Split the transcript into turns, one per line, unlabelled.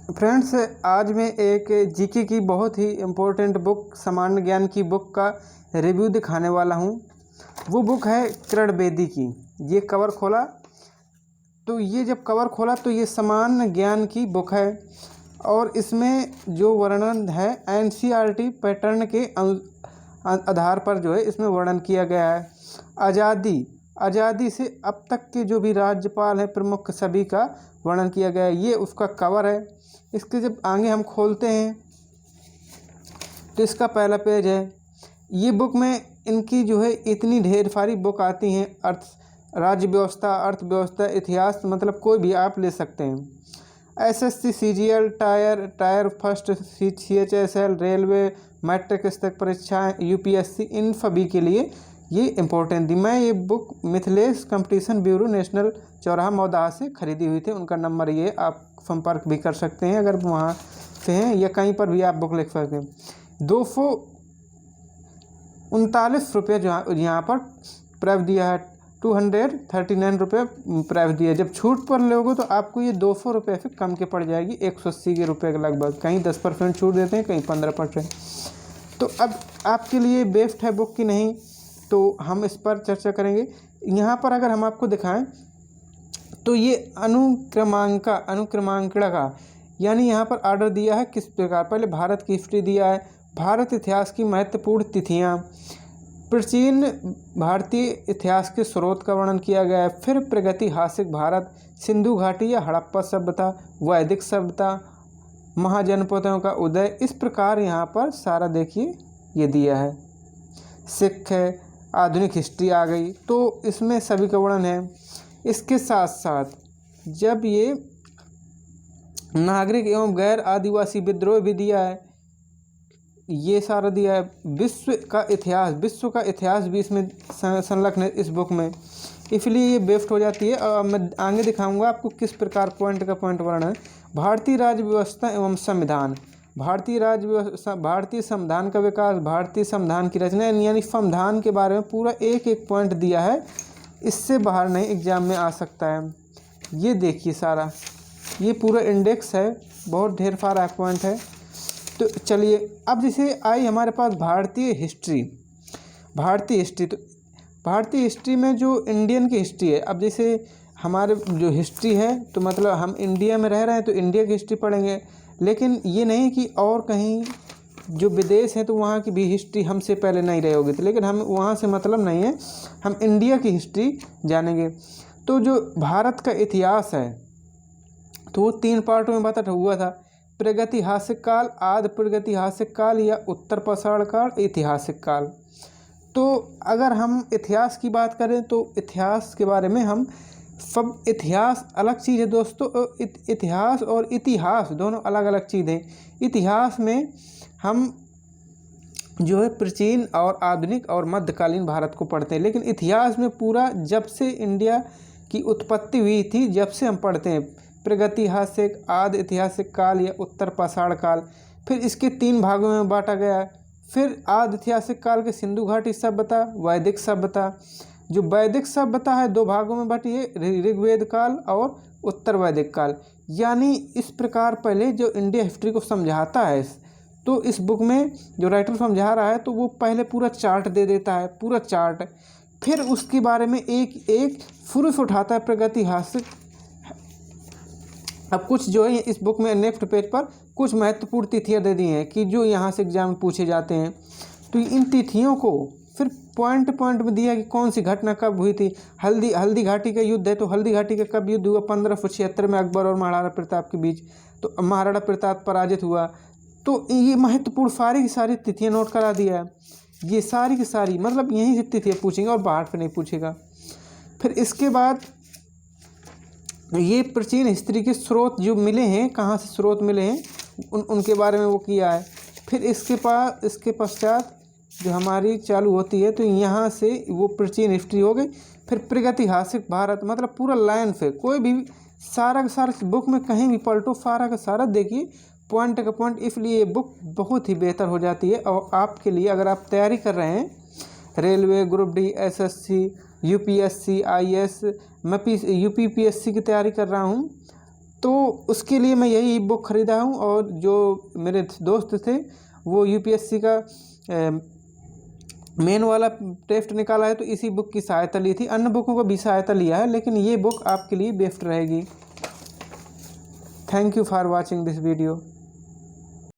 Friends, आज मैं एक जीके की बहुत ही इम्पोर्टेंट बुक, सामान्य ज्ञान की बुक का रिव्यू दिखाने वाला हूँ। वो बुक है किरण बेदी की। ये कवर खोला तो ये जब कवर खोला तो ये सामान्य ज्ञान की बुक है और इसमें जो वर्णन है एनसीईआरटी पैटर्न के आधार पर जो है इसमें वर्णन किया गया है। आज़ादी से अब तक के जो भी राज्यपाल हैं, प्रमुख, सभी का वर्णन किया गया है। ये उसका कवर है। इसके जब आगे हम खोलते हैं तो इसका पहला पेज है। ये बुक में इनकी जो है इतनी ढेर सारी बुक आती हैं, राज्य व्यवस्था, अर्थव्यवस्था, इतिहास, मतलब कोई भी आप ले सकते हैं। SSC, CGL, tier first, CHSL, railway, matric स्तर परीक्षाएं, यूपीएससी, इन सभी के लिए ये इम्पोर्टेंट थी। मैं ये book Mithilesh competition bureau, national चौराहा, मौदाह से खरीदी हुई थी। उनका नंबर ये, आप संपर्क भी कर सकते हैं अगर वहाँ से हैं, या कहीं पर भी आप बुक लिख सकते हैं। 239 रुपये जो यहाँ पर प्राइस दिया है, 239 रुपये प्राइस दिया है। जब छूट पर लोगे तो आपको ये 200 रुपये से कम के पड़ जाएगी, 180 के रुपये के लगभग। कहीं 10% छूट देते हैं, कहीं 15%। तो अब आपके लिए बेस्ट है बुक की नहीं, तो हम इस पर चर्चा करेंगे। यहाँ पर अगर हम आपको दिखाएं तो ये अनुक्रमांकड़ा का, यानी यहाँ पर ऑर्डर दिया है किस प्रकार। पहले भारत की हिस्ट्री दिया है, भारत इतिहास की महत्वपूर्ण तिथियाँ, प्राचीन भारतीय इतिहास के स्रोत का वर्णन किया गया है। फिर प्रागैतिहासिक भारत, सिंधु घाटी या हड़प्पा सभ्यता, वैदिक सभ्यता, महाजनपदों का उदय, इस प्रकार यहाँ पर सारा देखिए ये दिया है। सिख है, आधुनिक हिस्ट्री आ गई, तो इसमें सभी का वर्णन है। इसके साथ साथ जब ये नागरिक एवं गैर आदिवासी विद्रोह भी दिया है, ये सारा दिया है। विश्व का इतिहास भी इसमें संलग्न है इस बुक में, इसलिए ये बेस्ट हो जाती है। और मैं आगे दिखाऊंगा आपको किस प्रकार पॉइंट का पॉइंट वर्णन है। भारतीय राज्य व्यवस्था एवं संविधान, भारतीय संविधान का विकास, भारतीय संविधान की रचना, यानी संविधान के बारे में पूरा एक एक पॉइंट दिया है। इससे बाहर नहीं एग्जाम में आ सकता है। ये देखिए सारा, ये पूरा इंडेक्स है, बहुत ढेर सारा पॉइंट है। तो चलिए अब जैसे आई हमारे पास भारतीय हिस्ट्री, तो भारतीय हिस्ट्री में जो इंडियन की हिस्ट्री है, अब जैसे हमारे जो हिस्ट्री है तो मतलब हम इंडिया में रह रहे हैं तो इंडिया की हिस्ट्री पढ़ेंगे, लेकिन ये नहीं कि और कहीं जो विदेश है तो वहाँ की भी हिस्ट्री हमसे पहले नहीं रही होगी, तो लेकिन हम वहाँ से मतलब नहीं है, हम इंडिया की हिस्ट्री जानेंगे। तो जो भारत का इतिहास है तो वो 3 पार्टों में बटा हुआ था। प्रागैतिहासिक काल, आदि प्रागैतिहासिक काल या उत्तर पाषाण काल, ऐतिहासिक काल। तो अगर हम इतिहास की बात करें तो इतिहास के बारे में हम सब, इतिहास अलग चीज़ है दोस्तों, इतिहास और इतिहास दोनों अलग अलग चीज़ हैं। इतिहास में हम जो है प्राचीन और आधुनिक और मध्यकालीन भारत को पढ़ते हैं, लेकिन इतिहास में पूरा जब से इंडिया की उत्पत्ति हुई थी जब से हम पढ़ते हैं, प्रागैतिहासिक, आदि ऐतिहासिक काल या उत्तर पाषाण काल। फिर इसके 3 भागों में बांटा गया है। फिर आदि ऐतिहासिक काल के सिंधु घाटी सभ्यता, वैदिक सभ्यता। जो वैदिक सभ्यता है 2 भागों में बटी है, ऋग्वेद काल और उत्तर वैदिक काल। यानी इस प्रकार पहले जो इंडिया हिस्ट्री को समझाता है, तो इस बुक में जो राइटर समझा रहा है तो वो पहले पूरा चार्ट दे देता है, पूरा चार्ट। फिर उसके बारे में एक एक फुरुष उठाता है प्रागैतिहासिक। अब कुछ जो है इस बुक में नेक्स्ट पेज पर कुछ महत्वपूर्ण तिथियां दे दी हैं कि जो यहाँ से एग्जाम में पूछे जाते हैं। तो इन तिथियों को फिर पॉइंट में दिया कि कौन सी घटना कब हुई थी। हल्दी घाटी का युद्ध है तो हल्दी घाटी का कब युद्ध हुआ, 1576 में अकबर और महाराणा प्रताप के बीच, तो महाराणा प्रताप पराजित हुआ। तो ये महत्वपूर्ण सारी की सारी तिथियाँ नोट करा दिया है। ये सारी की सारी मतलब यहीं से तिथियाँ पूछेंगे और बाहर से नहीं पूछेगा। फिर इसके बाद ये प्राचीन हिस्ट्री के स्रोत जो मिले हैं, कहाँ से स्रोत मिले हैं उनके बारे में वो किया है। फिर इसके पश्चात जो हमारी चालू होती है तो यहाँ से वो प्राचीन हिस्ट्री हो गई। फिर प्रागैतिहासिक भारत, मतलब पूरा लाइन से कोई भी सारा का सारा बुक में कहीं भी पलटो, सारा का सारा देखिए पॉइंट का पॉइंट। इसलिए ये बुक बहुत ही बेहतर हो जाती है। और आपके लिए अगर आप तैयारी कर रहे हैं railway, group D, SSC, UPSC, IAS, मैं यूपीपीएससी की तैयारी कर रहा हूँ तो उसके लिए मैं यही बुक ख़रीदा हूँ। और जो मेरे दोस्त थे वो यूपीएससी का मेन वाला टेस्ट निकाला है तो इसी बुक की सहायता ली थी। अन्य बुकों को भी सहायता लिया है, लेकिन ये बुक आपके लिए बेस्ट रहेगी। Thank you for watching this video.